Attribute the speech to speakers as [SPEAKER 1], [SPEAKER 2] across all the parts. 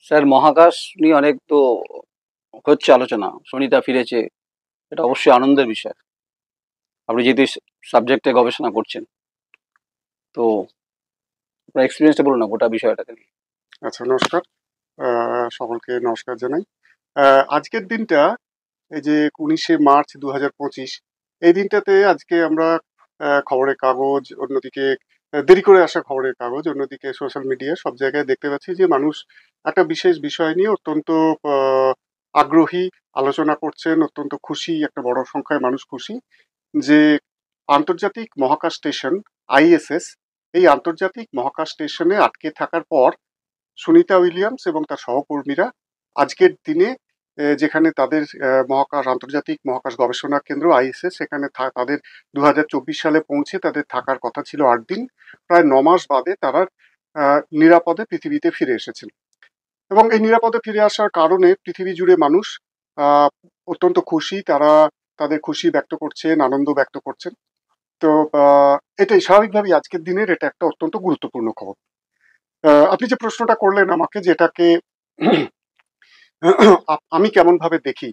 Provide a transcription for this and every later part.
[SPEAKER 1] Sir মহাকাশ নিয়ে অনেক তো হচ্ছে আলোচনা। সুনিতা ফিরেছে। এটা অবশ্যই আনন্দের বিষয়। আপনি যেহেতু সাবজেক্টে গবেষণা করছেন, তো আপনার এক্সপেরিয়েন্সটা বলুন না গোটা বিষয়টাকে নিয়ে।
[SPEAKER 2] আচ্ছা, নমস্কার। সকলকে নমস্কার জানাই। আজকের দিনটা, এই যে 19শে মার্চ 2025, এই দিনটাতে আজকে আমরা খবরের কাগজ, অন্যদিকে দেরি করে আসা খবরের কাগজ, অন্যদিকে সোশ্যাল মিডিয়া, সব জায়গায় দেখতে পাচ্ছি যে মানুষ একটা বিশেষ বিষয় নিয়ে অত্যন্ত আহ, আগ্রহী, আলোচনা করছেন, অত্যন্ত খুশি, একটা বড় সংখ্যায় মানুষ খুশি যে আন্তর্জাতিক মহাকাশ স্টেশন আইএসএস, এই আন্তর্জাতিক মহাকাশ স্টেশনে আটকে থাকার পর সুনিতা উইলিয়ামস এবং তার সহকর্মীরা আজকের দিনে যেখানে তাদের আন্তর্জাতিক মহাকাশ গবেষণা কেন্দ্র আইএসএস, সেখানে তাদের 2024 সালে পৌঁছে তাদের থাকার কথা ছিল 8 দিন। প্রায় 9 মাস বাদে তারা নিরাপদে পৃথিবীতে ফিরে এসেছেন। এবং এই নিরাপদে ফিরে আসার কারণে পৃথিবী জুড়ে মানুষ আহ, অত্যন্ত খুশি। তারা তাদের খুশি ব্যক্ত করছেন, আনন্দ ব্যক্ত করছেন। তো এটাই স্বাভাবিকভাবেই আজকের দিনের এটা একটা অত্যন্ত গুরুত্বপূর্ণ খবর। আপনি যে প্রশ্নটা করলেন আমাকে, যেটাকে আমি কেমন ভাবে দেখি,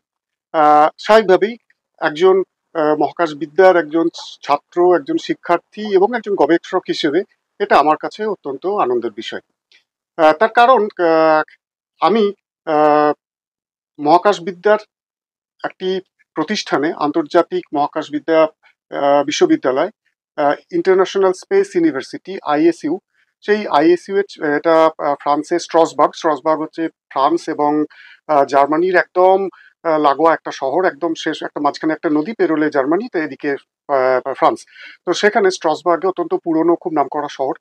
[SPEAKER 2] স্বাভাবিকভাবেই একজন মহাকাশবিদ্যার একজন ছাত্র, একজন শিক্ষার্থী এবং একজন গবেষক হিসেবে এটা আমার কাছে অত্যন্ত আনন্দের বিষয়। তার কারণ, আমি আহ, মহাকাশবিদ্যার একটি প্রতিষ্ঠানে, আন্তর্জাতিক মহাকাশবিদ্যা বিশ্ববিদ্যালয়, ইন্টারন্যাশনাল স্পেস ইউনিভার্সিটি আইএসইউ, সেই আইএসইউ এর এটা ফ্রান্সের স্ট্রসবার্গ হচ্ছে ফ্রান্স এবং জার্মানির একদম লাগোয়া একটা শহর, একদম শেষ একটা মাঝখানে একটা নদী পেরোলে জার্মানি, তো এদিকে ফ্রান্স। তো সেখানে স্ট্রসবার্গে অত্যন্ত পুরনো, খুব নামকরা শহর।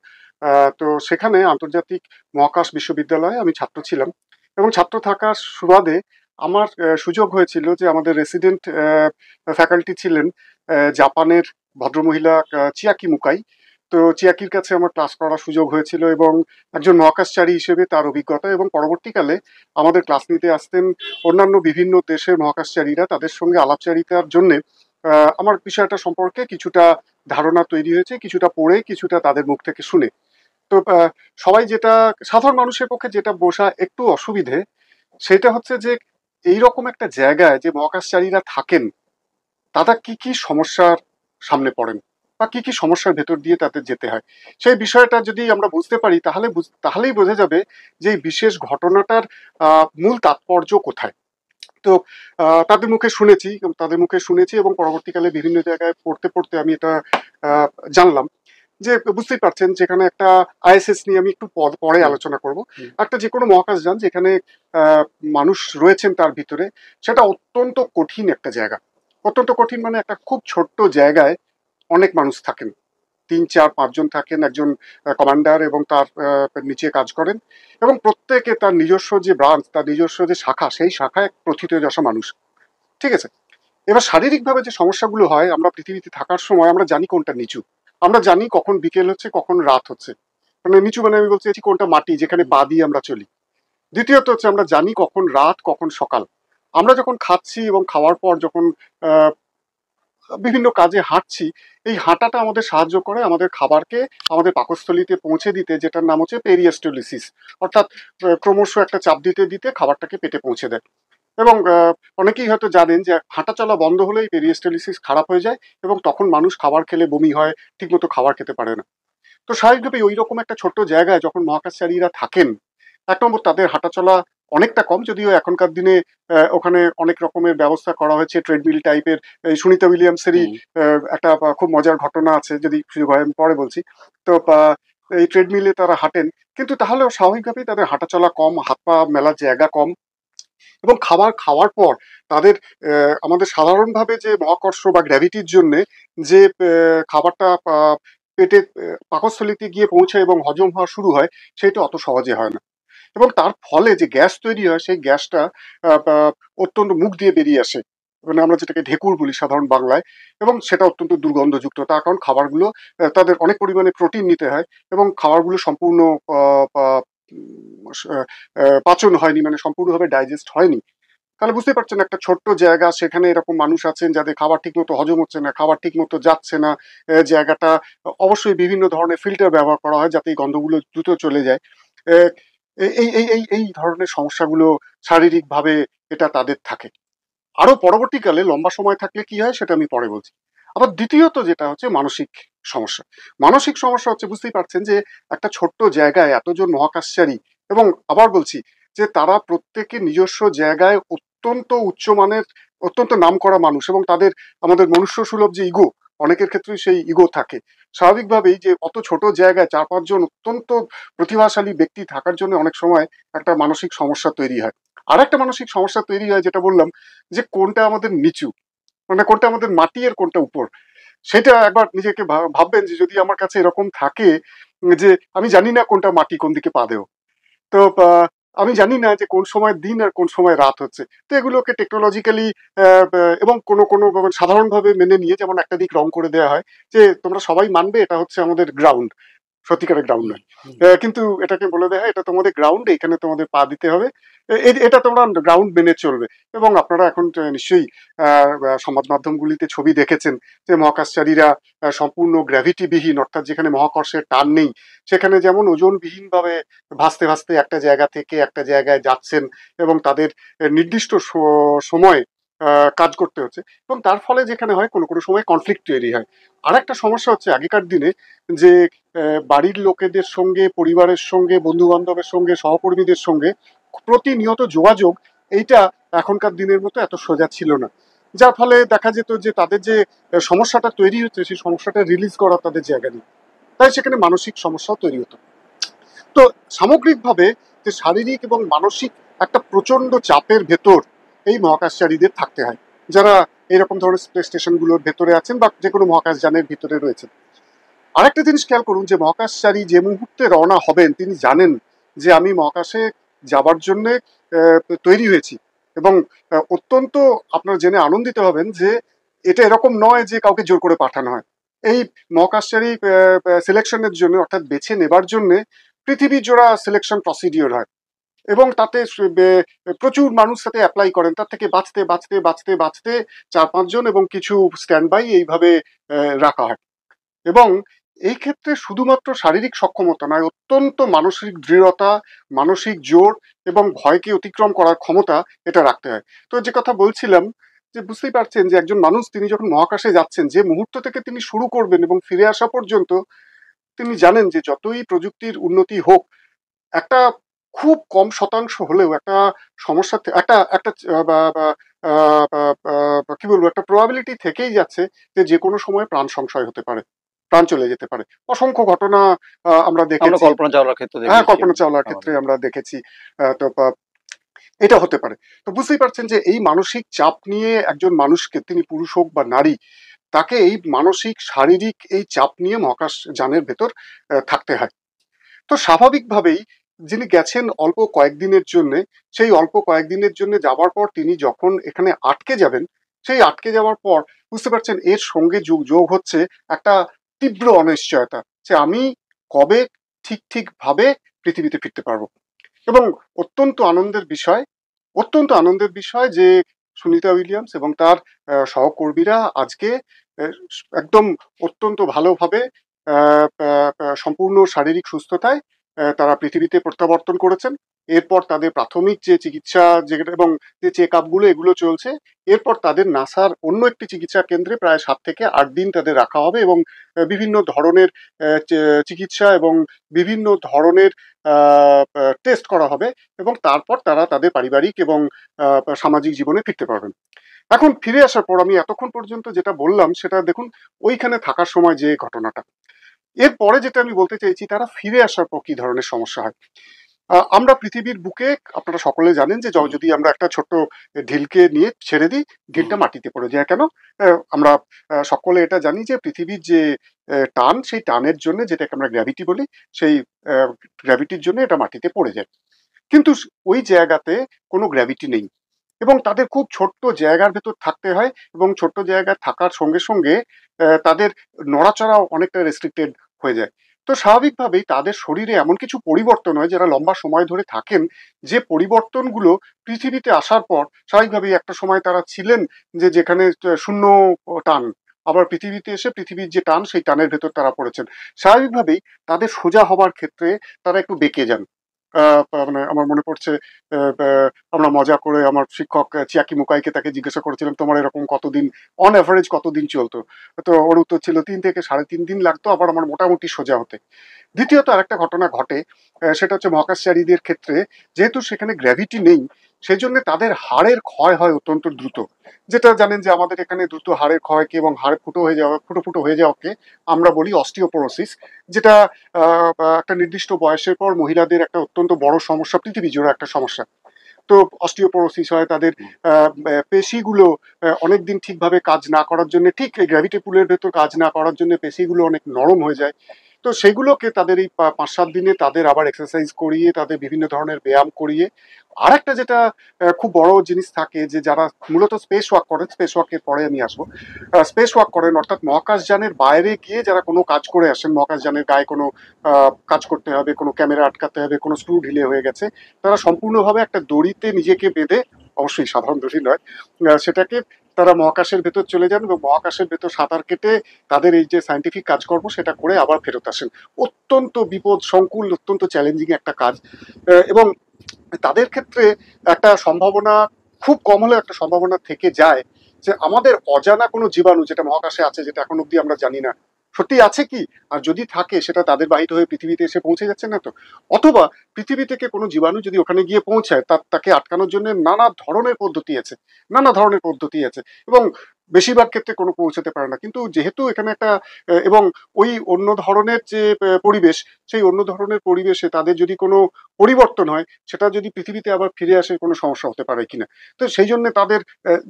[SPEAKER 2] তো সেখানে আন্তর্জাতিক মহাকাশ বিশ্ববিদ্যালয়ে আমি ছাত্র ছিলাম, এবং ছাত্র থাকার সুবাদে আমার সুযোগ হয়েছিল যে আমাদের রেসিডেন্ট ফ্যাকাল্টি ছিলেন জাপানের ভদ্রমহিলা চিয়াকি মুকাই। তো চিয়াকির কাছে আমার ক্লাস করার সুযোগ হয়েছিল, এবং একজন মহাকাশচারী হিসেবে তার অভিজ্ঞতা, এবং পরবর্তীকালে আমাদের ক্লাস নিতে আসতেন অন্যান্য বিভিন্ন দেশের মহাকাশচারীরা, তাদের সঙ্গে আলাপচারিতার জন্যে আমার বিষয়টা সম্পর্কে কিছুটা ধারণা তৈরি হয়েছে, কিছুটা পড়ে, কিছুটা তাদের মুখ থেকে শুনে। তো সবাই যেটা, সাধারণ মানুষের পক্ষে যেটা বোঝা একটু অসুবিধে, সেটা হচ্ছে যে এইরকম একটা জায়গায় যে মহাকাশচারীরা থাকেন, তারা কি কি সমস্যার সামনে পড়েন, বা কি কি সমস্যার ভেতর দিয়ে তাদের যেতে হয়। সেই বিষয়টা যদি আমরা বুঝতে পারি, তাহলেই বোঝা যাবে যে এই বিশেষ ঘটনাটার মূল তাৎপর্য কোথায়। তো তাদের মুখে শুনেছি এবং পরবর্তীকালে বিভিন্ন জায়গায় পড়তে পড়তে আমি এটা জানলাম যে, বুঝতেই পারছেন, যেখানে একটা আইএসএস নিয়ে আমি একটু পরে আলোচনা করব। একটা যে কোনো মহাকাশযান যেখানে আহ, মানুষ রয়েছেন তার ভিতরে, সেটা অত্যন্ত কঠিন একটা জায়গা। অত্যন্ত কঠিন মানে একটা খুব ছোট্ট জায়গায় অনেক মানুষ থাকেন, 3, 4, 5 জন থাকেন, একজন কমান্ডার এবং তার নিচে কাজ করেন, এবং প্রত্যেকে তার নিজস্ব যে ব্রাঞ্চ, তার নিজস্ব যে শাখা, সেই শাখায় প্রথিতযশা মানুষ। ঠিক আছে। এবার শারীরিকভাবে যে সমস্যাগুলো হয়, আমরা পৃথিবীতে থাকার সময় আমরা জানি কোনটা নিচু, আমরা জানি কখন বিকেল হচ্ছে, কখন রাত হচ্ছে। মানে নিচু মানে আমি বলছি কোনটা মাটি, যেখানে পা দিয়ে আমরা চলি। দ্বিতীয়ত হচ্ছে আমরা জানি কখন রাত, কখন সকাল। আমরা যখন খাচ্ছি এবং খাওয়ার পর যখন আহ, বিভিন্ন কাজে হাঁটছি, এই হাঁটাটা আমাদের সাহায্য করে আমাদের খাবারকে আমাদের পাকস্থলীতে পৌঁছে দিতে, যেটার নাম হচ্ছে পেরিয়াস্টোলিসিস। অর্থাৎ ক্রমশ একটা চাপ দিতে দিতে খাবারটাকে পেটে পৌঁছে দেয়। এবং অনেকেই হয়তো জানেন যে হাঁটা চলা বন্ধ হলেই পেরিয়াস্টোলিসিস খারাপ হয়ে যায়, এবং তখন মানুষ খাবার খেলে বমি হয়, ঠিকমতো খাবার খেতে পারে না। তো স্বাভাবিকভাবে ওই রকম একটা ছোট্ট জায়গায় যখন মহাকাশচারীরা থাকেন, এক নম্বর তাদের হাঁটাচলা অনেকটা কম, যদিও এখনকার দিনে ওখানে অনেক রকমের ব্যবস্থা করা হয়েছে, ট্রেডমিল টাইপের। এই সুনিতা উইলিয়ামসেরই একটা খুব মজার ঘটনা আছে, যদি সুযোগ হয় আমি পরে বলছি। তো এই ট্রেডমিলে তারা হাঁটেন, কিন্তু তাহলেও স্বাভাবিকভাবেই তাদের হাঁটাচলা কম, হাত পা মেলার জায়গা কম। এবং খাবার খাওয়ার পর তাদের আমাদের সাধারণভাবে যে মহাকর্ষ বা গ্র্যাভিটির জন্য যে খাবারটা পেটে পাকস্থলীতে গিয়ে পৌঁছায় এবং হজম হওয়া শুরু হয়, সেটা অত সহজে হয় না। এবং তার ফলে যে গ্যাস তৈরি হয়, সেই গ্যাসটা অত্যন্ত মুখ দিয়ে বেরিয়ে আসে, মানে আমরা যেটাকে ঢেকুর বলি সাধারণ বাংলায়। এবং সেটা অত্যন্ত দুর্গন্ধযুক্ত, তার কারণ খাবারগুলো তাদের অনেক পরিমাণে প্রোটিন নিতে হয়, এবং খাবারগুলো সম্পূর্ণ আহ, আহ, উম, পাচন হয়নি, মানে সম্পূর্ণভাবে ডাইজেস্ট হয়নি। তাহলে বুঝতে পারছেন, একটা ছোট্ট জায়গা, সেখানে এরকম মানুষ আছেন যাদের খাবার ঠিক মতো হজম হচ্ছে না, খাবার ঠিক মতো যাচ্ছে না। জায়গাটা অবশ্যই বিভিন্ন ধরনের ফিল্টার ব্যবহার করা হয় যাতে এই গন্ধগুলো দ্রুত চলে যায়। এই ধরনের সমস্যাগুলো শারীরিকভাবে এটা তাদের থাকে। আরো পরবর্তীকালে লম্বা সময় থাকলে কি হয় সেটা আমি পরে বলছি। আবার দ্বিতীয়ত যেটা হচ্ছে মানসিক সমস্যা। মানসিক সমস্যা হচ্ছে, বুঝতেই পারছেন যে একটা ছোট্ট জায়গায় এতজন মহাকাশচারী, এবং আবার বলছি যে তারা প্রত্যেকে নিজস্ব জায়গায় অত্যন্ত উচ্চমানের, অত্যন্ত নামকরা মানুষ, এবং তাদের আমাদের মনুষ্য সুলভ যে ইগো, অনেকের ক্ষেত্রে সেই ইগো থাকে। স্বাভাবিকভাবেই যে অত ছোট জায়গায় 4-5 জন অত্যন্ত প্রতিভাশালী ব্যক্তি থাকার জন্য অনেক সময় একটা মানসিক সমস্যা তৈরি হয়। আর একটা মানসিক সমস্যা তৈরি হয়, যেটা বললাম যে কোনটা আমাদের নিচু, মানে কোনটা আমাদের মাটি আর কোনটা উপর। সেটা একবার নিজেকে ভাববেন যে যদি আমার কাছে এরকম থাকে যে আমি জানি না কোনটা মাটি, কোন দিকে পা দেব। তো আমি জানি না যে কোন সময় দিন আর কোন সময় রাত হচ্ছে। তো এগুলোকে টেকনোলজিক্যালি এবং কোনো কোনো সাধারণভাবে মেনে নিয়ে, যেমন একটা দিক রং করে দেওয়া হয় যে তোমরা সবাই মানবে এটা হচ্ছে আমাদের গ্রাউন্ড, সত্যিকারের গ্রাউন্ড নয়। কিন্তু এটাকে বলে দেয় এটা তোমাদের গ্রাউন্ড, এখানে তোমাদের পা দিতে হবে, এটা তোমরা গ্রাউন্ড মেনে চলবে। এবং আপনারা এখন নিশ্চয়ই সমাজ মাধ্যমগুলিতে ছবি দেখেছেন যে মহাকাশচারীরা সম্পূর্ণ গ্র্যাভিটিবিহীন, অর্থাৎ যেখানে মহাকর্ষের টান নেই, সেখানে যেমন ওজনবিহীন ভাবে ভাসতে ভাসতে একটা জায়গা থেকে একটা জায়গায় যাচ্ছেন, এবং তাদের নির্দিষ্ট সময় কাজ করতে হচ্ছে, এবং তার ফলে যেখানে হয় কোনো কোনো সময় কনফ্লিক্ট তৈরি হয়। আর একটা সমস্যা হচ্ছে আগেকার দিনে যে বাড়ির লোকেদের সঙ্গে, পরিবারের সঙ্গে, বন্ধু বান্ধবের সঙ্গে, সহকর্মীদের সঙ্গে প্রতিনিয়ত যোগাযোগ, এইটা এখনকার দিনের মতো এত সোজা ছিল না। যার ফলে দেখা যেত যে তাদের যে সমস্যাটা তৈরি হচ্ছে, সেই সমস্যাটা রিলিজ করা তাদের জায়গা নেই, তাই সেখানে মানসিক সমস্যাও তৈরি হতো। তো সামগ্রিকভাবে যে শারীরিক এবং মানসিক একটা প্রচন্ড চাপের ভেতর এই মহাকাশচারীদের থাকতে হয়, যারা এরকম ধরনের স্পেস স্টেশনগুলোর ভেতরে আছেন বা যে কোনো মহাকাশযানের ভিতরে রয়েছেন। আরেকটা জিনিস খেয়াল করুন যে মহাকাশচারী যে মুহূর্তে রওনা হবেন, তিনি জানেন যে আমি মহাকাশে যাবার জন্য তৈরি হয়েছি, এবং অত্যন্ত আপনারা জেনে আনন্দিত হবেন যে এটা এরকম নয় যে কাউকে জোর করে পাঠানো হয়। এই মহাকাশচারী সিলেকশনের জন্য, অর্থাৎ বেছে নেবার জন্য পৃথিবী জোড়া সিলেকশন প্রসিডিওর হয়, এবং তাতে প্রচুর মানুষ তাতে অ্যাপ্লাই করেন। তার থেকে বাঁচতে বাঁচতে বাঁচতে বাঁচতে 4-5 জন এবং কিছু স্ট্যান্ড বাই এইভাবে রাখা হয়। এবং এই ক্ষেত্রে শুধুমাত্র শারীরিক সক্ষমতা নয়, অত্যন্ত মানসিক দৃঢ়তা, মানসিক জোর এবং ভয়কে অতিক্রম করার ক্ষমতা এটা রাখতে হয়। তো যে কথা বলছিলাম, যে বুঝতেই পারছেন যে একজন মানুষ তিনি যখন মহাকাশে যাচ্ছেন, যে মুহূর্ত থেকে তিনি শুরু করবেন এবং ফিরে আসা পর্যন্ত, তিনি জানেন যে যতই প্রযুক্তির উন্নতি হোক, একটা খুব কম শতাংশ হলেও একটা সমস্যা একটা একটা কি বলবো, একটা প্রবাবিলিটি থেকেই যাচ্ছে যে যে কোনো সময় প্রাণ সংশয় হতে পারে, প্রাণ চলে যেতে পারে। অসংখ্য ঘটনা আমরা
[SPEAKER 1] আমরা
[SPEAKER 2] দেখেছি।
[SPEAKER 1] কল্পনা চাওলার ক্ষেত্রে
[SPEAKER 2] হ্যাঁ,
[SPEAKER 1] দেখেছি
[SPEAKER 2] কল্পনা চাওলার ক্ষেত্রে
[SPEAKER 1] আমাদের।
[SPEAKER 2] আমরা দেখেছি। তো এটা হতে পারে। তো বুঝতেই পারছেন যে এই মানসিক চাপ নিয়ে একজন মানুষকে, তিনি পুরুষ হোক বা নারী, তাকে এই মানসিক শারীরিক এই চাপ নিয়ে মহাকাশ যানের ভেতর থাকতে হয়। তো স্বাভাবিকভাবেই যিনি গেছেন অল্প কয়েকদিনের জন্য, সেই অল্প কয়েকদিনের জন্য যাবার পর তিনি যখন এখানে আটকে যাবেন, সেই আটকে যাওয়ার পর বুঝতে পারছেন এর সঙ্গে যোগ হচ্ছে একটা তীব্র অনিশ্চয়তা যে আমি কবে ঠিক ভাবে পৃথিবীতে ফিরতে পারবো। এবং অত্যন্ত আনন্দের বিষয়, অত্যন্ত আনন্দের বিষয় যে সুনিতা উইলিয়ামস এবং তার সহকর্মীরা আজকে আহ, একদম অত্যন্ত ভালোভাবে সম্পূর্ণ শারীরিক সুস্থতায় তারা পৃথিবীতে প্রত্যাবর্তন করেছেন। এরপর তাদের প্রাথমিক যে চিকিৎসা এবং যে চেক আপগুলো এগুলো চলছে। এরপর তাদের নাসার অন্য একটি চিকিৎসা কেন্দ্রে প্রায় 7 থেকে 8 দিন তাদের রাখা হবে, এবং বিভিন্ন ধরনের চিকিৎসা এবং বিভিন্ন ধরনের টেস্ট করা হবে, এবং তারপর তারা তাদের পারিবারিক এবং সামাজিক জীবনে ফিরতে পারবেন। এখন ফিরে আসার পর আমি এতক্ষণ পর্যন্ত যেটা বললাম সেটা দেখুন, ওইখানে থাকার সময় যে ঘটনাটা, এরপরে যেটা আমি বলতে চাইছি তারা ফিরে আসার পর কি ধরনের সমস্যা হয়। আমরা পৃথিবীর বুকে, আপনারা সকলে জানেন যে যদি আমরা একটা ছোট্ট ঢিলকে নিয়ে ছেড়ে দিই, ঢিলটা মাটিতে পড়ে যায় কেন? আমরা সকলে এটা জানি যে পৃথিবীর যে টান, সেই টানের জন্য, যেটাকে আমরা গ্র্যাভিটি বলি, সেই গ্র্যাভিটির জন্য এটা মাটিতে পড়ে যায়। কিন্তু ওই জায়গাতে কোনো গ্র্যাভিটি নেই, এবং তাদের খুব ছোট্ট জায়গার ভেতর থাকতে হয়, এবং ছোট্ট জায়গায় থাকার সঙ্গে সঙ্গে তাদের নড়াচড়াও অনেকটা রেস্ট্রিক্টেড হয়ে যায়। তো স্বাভাবিকভাবেই তাদের শরীরে এমন কিছু পরিবর্তন হয় যারা লম্বা সময় ধরে থাকেন, যে পরিবর্তনগুলো পৃথিবীতে আসার পর স্বাভাবিকভাবেই একটা সময় তারা ছিলেন যে যেখানে শূন্য টান, আবার পৃথিবীতে এসে পৃথিবীর যে টান, সেই টানের ভেতর তারা পড়েছেন। স্বাভাবিকভাবেই তাদের সোজা হবার ক্ষেত্রে তারা একটু বেঁকে যান, মানে আমার মনে পড়ছে আমরা মজা করে আমার শিক্ষক চিয়াকি মুকাইকে তাকে জিজ্ঞাসা করেছিলাম তোমার এরকম কতদিন অন অ্যাভারেজ কতদিন চলতো, তো ওর উত্তর ছিল 3 থেকে 3.5 দিন লাগতো আবার আমার মোটামুটি সোজা হতে। দ্বিতীয়ত আরেকটা ঘটনা ঘটে, সেটা হচ্ছে মহাকাশচারীদের ক্ষেত্রে যেহেতু সেখানে গ্র্যাভিটি নেই সেজন্য তাদের হাড়ের ক্ষয় হয় অত্যন্ত দ্রুত। যেটা জানেন যে আমাদের এখানে দ্রুত হাড়ের ক্ষয়কে এবং হাড় ফুটো ফুটো হয়ে যাওয়াকে আমরা বলি অস্টিওপোরোসিস, যেটা একটা নির্দিষ্ট বয়সের পর মহিলাদের একটা অত্যন্ত বড় সমস্যা, পৃথিবী জুড়ে একটা সমস্যা। তো অস্টিওপোরোসিস হয় তাদের পেশিগুলো অনেকদিন ঠিকভাবে কাজ না করার জন্য, ঠিক গ্র্যাভিটি পুলের ভেতর কাজ না করার জন্য পেশিগুলো অনেক নরম হয়ে যায়। তো সেগুলোকে তাদের এই 5-7 দিনে তাদের আবার এক্সারসাইজ করিয়ে তাদের বিভিন্ন ধরনের ব্যায়াম করিয়ে আর একটা যেটা খুব বড় জিনিস থাকে যে যারা মূলত স্পেস ওয়াক করেন, স্পেস ওয়াকের পরে আমি আসবো, স্পেস ওয়াক করেন অর্থাৎ মহাকাশযানের বাইরে গিয়ে যারা কোনো কাজ করে আসেন, মহাকাশযানের গায়ে কোনো কাজ করতে হবে, কোনো ক্যামেরা আটকাতে হবে, কোনো স্ক্রু ঢিলে হয়ে গেছে, তারা সম্পূর্ণভাবে একটা দড়িতে নিজেকে বেঁধে, অবশ্যই সাধারণ দড়ি নয়, সেটাকে তারা মহাকাশের ভেতর চলে যান এবং মহাকাশের ভেতর সাঁতার কেটে তাদের এই যে সায়েন্টিফিক কাজকর্ম সেটা করে আবার ফেরত আসেন। অত্যন্ত বিপদ সংকুল, অত্যন্ত চ্যালেঞ্জিং একটা কাজ। এবং তাদের ক্ষেত্রে একটা সম্ভাবনা, খুব কম হলেও একটা সম্ভাবনা থেকে যায় যে আমাদের অজানা কোনো জীবাণু যেটা মহাকাশে আছে, যেটা এখন অব্দি আমরা জানি না সত্যি আছে কি, আর যদি থাকে সেটা তাদের বাহিত হয়ে পৃথিবীতে এসে পৌঁছে যাচ্ছে না তো, অথবা পৃথিবী থেকে কোনো জীবাণু যদি ওখানে গিয়ে পৌঁছায় তাকে আটকানোর জন্য নানা ধরনের পদ্ধতি আছে, নানা ধরনের পদ্ধতি আছে, এবং বেশিরভাগ ক্ষেত্রে কোনো পৌঁছাতে পারে না। কিন্তু যেহেতু এখানে একটা এবং ওই অন্য ধরনের যে পরিবেশ, সেই অন্য ধরনের পরিবেশে তাদের যদি কোনো পরিবর্তন হয় সেটা যদি পৃথিবীতে আবার ফিরে আসে কোনো সমস্যা হতে পারে কিনা। তো সেই জন্য তাদের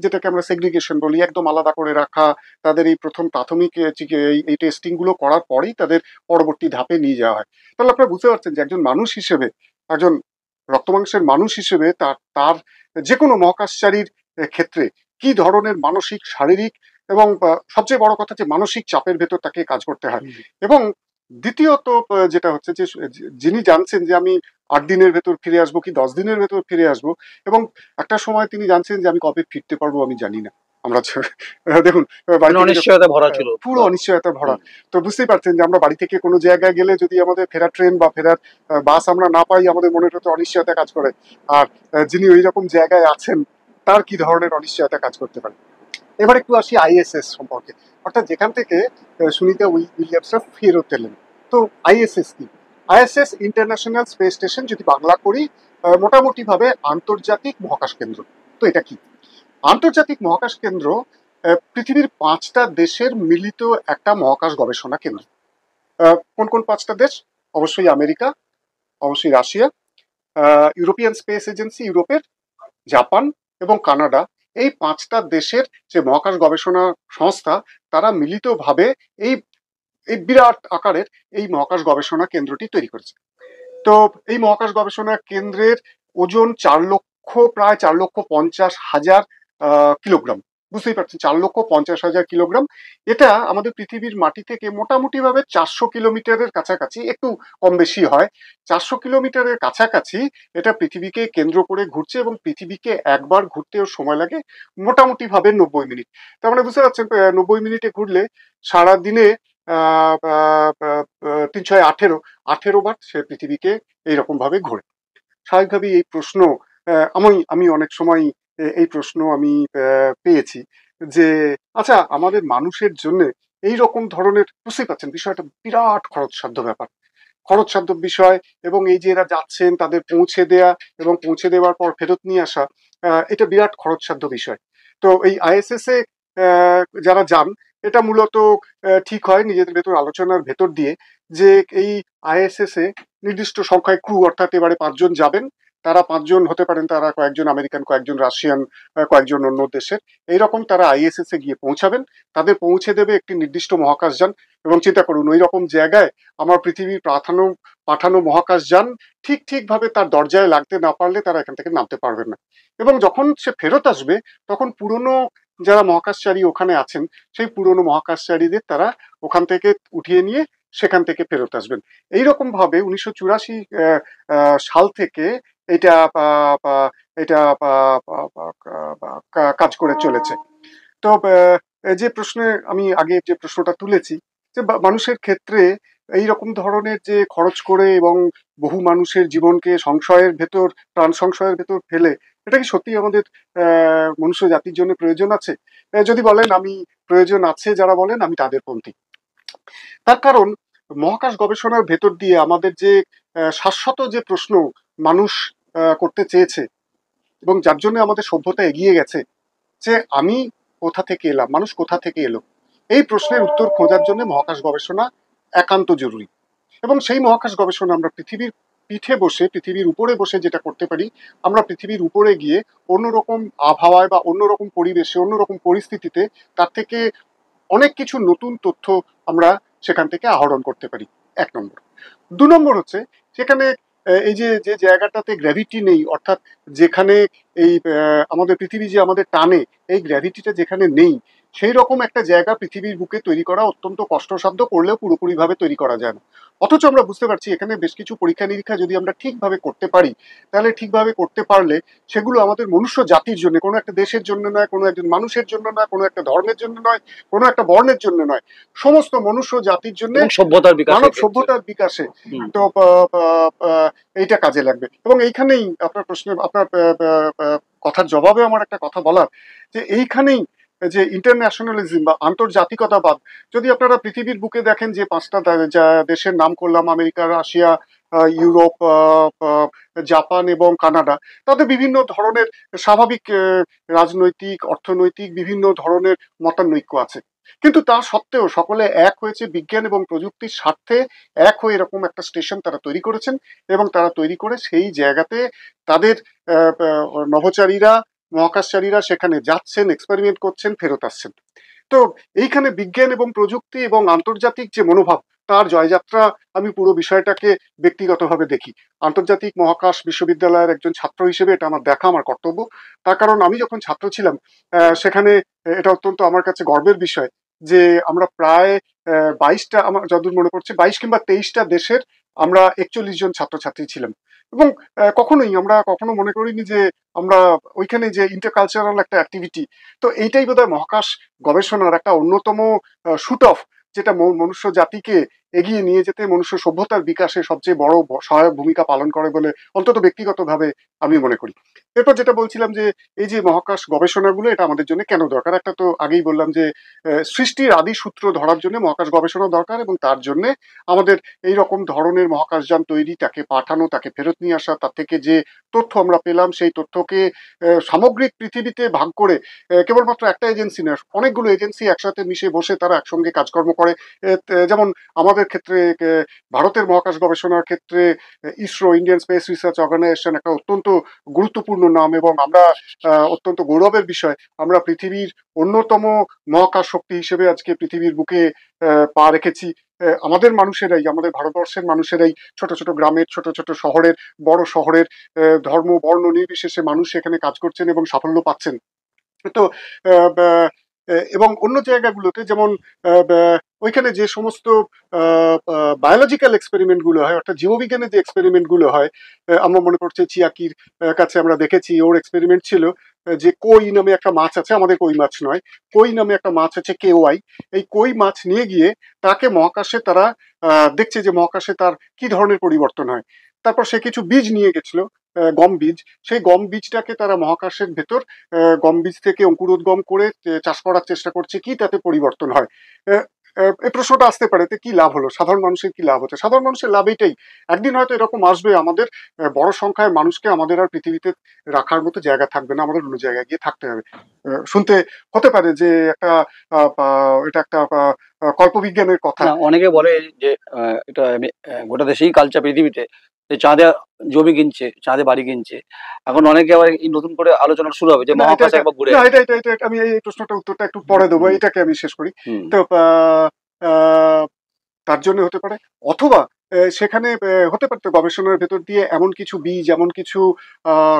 [SPEAKER 2] যেটাকে আমরা সেগ্রিগেশন বলি, একদম আলাদা করে রাখা, তাদের এই প্রথম প্রাথমিক এই টেস্টিং গুলো করার পরেই তাদের পরবর্তী ধাপে নিয়ে যাওয়া হয়। তাহলে আপনারা বুঝতে পারছেন যে একজন মানুষ হিসেবে, একজন রক্তমাংসের মানুষ হিসেবে তার তার যে কোনো মহাকাশচারীর ক্ষেত্রে কি ধরনের মানসিক, শারীরিক এবং সবচেয়ে বড় কথা যে মানসিক চাপের ভেতর তাকে কাজ করতে হয়। এবং দ্বিতীয়ত যেটা হচ্ছে যে যিনি জানছেন যে আমি 8 দিনের ভেতর ফিরে আসবো কি 10 দিনের ভেতর ফিরে আসবো, এবং একটা সময় তিনি জানছেন যে আমি কবে ফিরতে পারবো আমি জানি না। আমরা দেখুন বাড়ি থেকে
[SPEAKER 1] অনিশ্চয়তা ভরা ছিল
[SPEAKER 2] পুরো অনিশ্চয়তা ভরা। তো বুঝতেই পারছেন যে আমরা বাড়ি থেকে কোনো জায়গায় গেলে যদি আমাদের ফেরার ট্রেন বা ফেরার বাস আমরা না পাই, আমাদের মনের ভেতর অনিশ্চয়তা কাজ করে। আর যিনি ওই রকম জায়গায় আছেন তার কি ধরনের অনিশ্চয়তা কাজ করতে পারে। এবার একটু আসি আইএসএস সম্পর্কে, অর্থাৎ যেখান থেকে সুনিতা উইলিয়ামসরা ফেরত এলেন। তো আইএসএস কি? আইএসএস ইন্টারন্যাশনাল স্পেস স্টেশন, যদি বাংলা করি মোটামুটি ভাবে আন্তর্জাতিক মহাকাশ কেন্দ্র। তো এটা কি? আন্তর্জাতিক মহাকাশ কেন্দ্র পৃথিবীর 5টা দেশের মিলিত একটা মহাকাশ গবেষণা কেন্দ্র। কোন কোন 5টা দেশ? অবশ্যই আমেরিকা, অবশ্যই রাশিয়া, ইউরোপিয়ান স্পেস এজেন্সি ইউরোপের, জাপান এবং কানাডা। এই 5টা দেশের যে মহাকাশ গবেষণা সংস্থা, তারা মিলিতভাবে এই এই বিরাট আকারের এই মহাকাশ গবেষণা কেন্দ্রটি তৈরি করেছে। তো এই মহাকাশ গবেষণা কেন্দ্রের ওজন প্রায় 4,50,000 কিলোগ্রাম। বুঝতেই পারছেন 4,50,000 কিলোগ্রাম। এটা আমাদের পৃথিবীর মাটি থেকে মোটামুটি ভাবে 400 কিলোমিটারের কাছাকাছি, একটু কম বেশি হয়। 400 কিলোমিটারের কাছাকাছি এটা পৃথিবীকে কেন্দ্র করে ঘুরছে এবং পৃথিবীকে একবার ঘুরতেও সময় লাগে মোটামুটি ভাবে 90 মিনিট। তার মানে বুঝতে পারছেন 90 মিনিটে ঘুরলে সারাদিনে 3×6 = 18 বার সে পৃথিবীকে এইরকম ভাবে ঘোরে। স্বাভাবিকভাবেই এই প্রশ্ন আমি অনেক সময় এই প্রশ্ন আমি পেয়েছি যে আচ্ছা আমাদের মানুষের জন্য এই রকম ধরনের, বুঝতেই পারছেন বিষয়টা বিরাট খরচসাধ্য ব্যাপার, খরচসাধ্য বিষয়। এবং এই যে এরা যাচ্ছেন তাদের পৌঁছে দেয়া এবং পৌঁছে দেওয়ার পর ফেরত নিয়ে আসা, এটা বিরাট খরচসাধ্য বিষয়। তো এই আইএসএস এ যারা যান, এটা মূলত ঠিক হয় নিজেদের ভেতর আলোচনার ভেতর দিয়ে যে এই আইএসএস এ নির্দিষ্ট সংখ্যায় ক্রু, অর্থাৎ এবারে 5 জন যাবেন। তারা 5 জন হতে পারেন, তারা কয়েকজন আমেরিকান, কয়েকজন রাশিয়ান, কয়েকজন অন্য দেশের, এইরকম তারা আইএসএস এ গিয়ে পৌঁছাবেন। তাদের পৌঁছে দেবে একটি নির্দিষ্ট মহাকাশযান। এবং চিন্তা করুন ওই রকম জায়গায় আমার পৃথিবীর পাঠানো মহাকাশযান ঠিকভাবে তার দরজায় লাগতে না পারলে তারা এখান থেকে নামতে পারবেন না। এবং যখন সে ফেরত আসবে তখন পুরনো যারা মহাকাশচারী ওখানে আছেন, সেই পুরনো মহাকাশচারীদের তারা ওখান থেকে উঠিয়ে নিয়ে সেখান থেকে ফেরত আসবেন। এইরকম ভাবে 1984 সাল থেকে এটা এটা কাজ করে চলেছে। তো যে প্রশ্নে আমি আগে যে প্রশ্নটা তুলেছি যে মানুষের ক্ষেত্রে এই রকম ধরনের যে খরচ করে এবং বহু মানুষের জীবনকে সংশয়ের ভেতর, প্রাণ সংশয়ের ভেতর ফেলে, এটা কি সত্যি আমাদের মনুষ্য জাতির জন্য প্রয়োজন আছে? যদি বলেন আমি প্রয়োজন আছে যারা বলেন, আমি তাদের পন্থী। তার কারণ মহাকাশ গবেষণার ভেতর দিয়ে আমাদের যে শাশ্বত যে প্রশ্ন মানুষ করতে চেয়েছে এবং যার জন্য আমাদের সভ্যতা এগিয়ে গেছে, যে আমি কোথা থেকে এলাম, মানুষ কোথা থেকে এলো, এই প্রশ্নের উত্তর খোঁজার জন্য মহাকাশ গবেষণা একান্ত জরুরি। এবং সেই মহাকাশ গবেষণা আমরা পৃথিবীর পিঠে বসে, পৃথিবীর উপরে বসে যেটা করতে পারি, আমরা পৃথিবীর উপরে গিয়ে অন্যরকম আবহাওয়ায় বা অন্যরকম পরিবেশে, অন্যরকম পরিস্থিতিতে তার থেকে অনেক কিছু নতুন তথ্য আমরা সেখান থেকে আহরণ করতে পারি, 1 নম্বর। 2 নম্বর হচ্ছে, সেখানে এই যে যে জায়গাটাতে গ্র্যাভিটি নেই, অর্থাৎ যেখানে এই আমাদের পৃথিবী যে আমাদের টানে, এই গ্র্যাভিটিটা যেখানে নেই, সেই রকম একটা জায়গা পৃথিবীর বুকে তৈরি করা অত্যন্ত কষ্টসাধ্য, করলেও পুরোপুরিভাবে তৈরি করা যায় না। অথচ আমরা বুঝতে পারছি এখানে বেশ কিছু পরীক্ষা নিরীক্ষা যদি আমরা ঠিকভাবে করতে পারি, তাহলে ঠিকভাবে করতে পারলে সেগুলো আমাদের মনুষ্য জাতির জন্য, কোনো একটা দেশের জন্য নয়, কোনো একজন মানুষের জন্য নয়, কোনো একটা ধর্মের জন্য নয়, কোনো একটা বর্ণের জন্য নয়, সমস্ত মনুষ্য জাতির জন্য,
[SPEAKER 1] সভ্যতার বিকাশ,
[SPEAKER 2] মানব সভ্যতার বিকাশে তো এইটা কাজে লাগবে। এবং এইখানেই আপনার প্রশ্নে, আপনার কথার জবাবে আমার একটা কথা বলার, যে এইখানেই যে ইন্টারন্যাশনালিজম বা আন্তর্জাতিকতাবাদ, যদি আপনারা পৃথিবীর বুকে দেখেন যে 5টা দেশের নাম করলাম, আমেরিকা, রাশিয়া, ইউরোপ, জাপান এবং কানাডা, তাদের বিভিন্ন ধরনের স্বাভাবিক রাজনৈতিক, অর্থনৈতিক বিভিন্ন ধরনের মতানৈক্য আছে, কিন্তু তা সত্ত্বেও সকলে এক হয়েছে বিজ্ঞান এবং প্রযুক্তির স্বার্থে, এক হয়ে এরকম একটা স্টেশন তারা তৈরি করেছেন। এবং তারা তৈরি করে সেই জায়গাতে তাদের নভোচারীরা, মহাকাশচারীরা সেখানে যাচ্ছেন, এক্সপেরিমেন্ট করছেন, ফেরত আসছেন। তো এইখানে বিজ্ঞান এবং প্রযুক্তি এবং আন্তর্জাতিক যে মনোভাব, তার জয়যাত্রা, আমি পুরো বিষয়টাকে ব্যক্তিগতভাবে দেখি। আন্তর্জাতিক মহাকাশ বিশ্ববিদ্যালয়ের একজন ছাত্র হিসেবে এটা আমার দেখা, আমার কর্তব্য। তার কারণ আমি যখন ছাত্র ছিলাম, সেখানে এটা অত্যন্ত আমার কাছে গর্বের বিষয় যে আমরা প্রায় 22টা, আমার যতদূর মনে পড়ছে 22 কিংবা 23টা দেশের আমরা 41 জন ছাত্রছাত্রী ছিলাম। এবং আমরা কখনো মনে করিনি যে আমরা ওইখানে যে ইন্টারকালচারাল একটা অ্যাক্টিভিটি, তো এইটাই বোধহয় মহাকাশ গবেষণার একটা অন্যতম শুট অফ, যেটা মনুষ্য জাতিকে এগিয়ে নিয়ে যেতে, মনুষ্য সভ্যতার বিকাশে সবচেয়ে বড় সহায়ক ভূমিকা পালন করে বলে অন্তত ব্যক্তিগতভাবে আমি মনে করি। এরপর যেটা বলছিলাম যে এই যে মহাকাশ গবেষণাগুলো, এটা আমাদের জন্য কেন দরকার, একটা তো আগেই বললাম যে সৃষ্টির আদি সূত্র ধরার জন্য মহাকাশ গবেষণা দরকার, এবং তার জন্য আমাদের এই রকম ধরনের মহাকাশযান তৈরি, তাকে পাঠানো, তাকে ফেরত নিয়ে আসা, তার থেকে যে তথ্য আমরা পেলাম সেই তথ্যকে সামগ্রিক পৃথিবীতে ভাগ করে, কেবলমাত্র একটা এজেন্সি নয়, অনেকগুলো এজেন্সি একসাথে মিশে বসে তারা একসঙ্গে কাজকর্ম করে। যেমন আমাদের ক্ষেত্রে, ভারতের মহাকাশ গবেষণার ক্ষেত্রে ISRO, Indian Space Research Organisation একটা অত্যন্ত গুরুত্বপূর্ণ নাম, এবং আমরা অত্যন্ত গৌরবের বিষয়, আমরা পৃথিবীর অন্যতম মহাকাশ শক্তি হিসেবে আজকে পৃথিবীর বুকে পা রেখেছি। আমাদের মানুষেরাই, আমাদের ভারতবর্ষের মানুষেরাই ছোট ছোট গ্রামের, ছোট ছোট শহরের, বড় শহরের, ধর্ম বর্ণ নির্বিশেষে মানুষ এখানে কাজ করছেন এবং সাফল্য পাচ্ছেন। তো এবং অন্য জায়গাগুলোতে যেমন ওইখানে যে সমস্ত বায়োলজিক্যাল এক্সপেরিমেন্ট গুলো হয়, অর্থাৎ জীববিজ্ঞানের যে এক্সপেরিমেন্ট গুলো হয়, আমার মনে পড়ছে চিয়াকির কাছে আমরা দেখেছি, ওর এক্সপেরিমেন্ট ছিল যে কই নামে একটা মাছ আছে, আমাদের কই মাছ নয়, কই নামে একটা মাছ আছে, KOI, এই কই মাছ নিয়ে গিয়ে তাকে মহাকাশে তারা দেখছে যে মহাকাশে তার কি ধরনের পরিবর্তন হয়। তারপর সে কিছু বীজ নিয়ে গেছিল, গম বীজ, সেই গম বীজটাকে তারা মহাকাশের ভেতর গম বীজ থেকে অঙ্কুরোদ্গম করে চাষ করার চেষ্টা করছে, কি তাতে পরিবর্তন হয়। এই প্রশ্নটা আসতে পারে, কি লাভ হলো, সাধারণ মানুষের কি লাভ হচ্ছে? সাধারণ মানুষের লাভ এটাই, একদিন হয়তো এরকম আসবে আমাদের বড় সংখ্যায় মানুষকে আমাদের আর পৃথিবীতে রাখার মতো জায়গা থাকবে না, আমাদের অন্য জায়গায় গিয়ে থাকতে হবে। শুনতে হতে পারে যে একটা এটা একটা কল্পবিজ্ঞানের কথা।
[SPEAKER 1] না, অনেকে বলে যে এটা গোটা দেশেই কালচার পৃথিবীতে, যে চাঁদে জমি কিনছে, চাঁদে বাড়ি কিনছে। এখন অনেকে আবার এই নতুন করে আলোচনা শুরু হবে যে
[SPEAKER 2] না এটা
[SPEAKER 1] মহাকাশে একবার ঘুরে
[SPEAKER 2] না
[SPEAKER 1] আসি।
[SPEAKER 2] এটা আমি এই প্রশ্নটা উত্তরটা একটু পরে দেবো, এটাকে আমি শেষ করি। তো তার জন্য হতে পারে, অথবা সেখানে হতে পারতো গবেষণার ভেতর দিয়ে এমন কিছু বীজ, এমন কিছু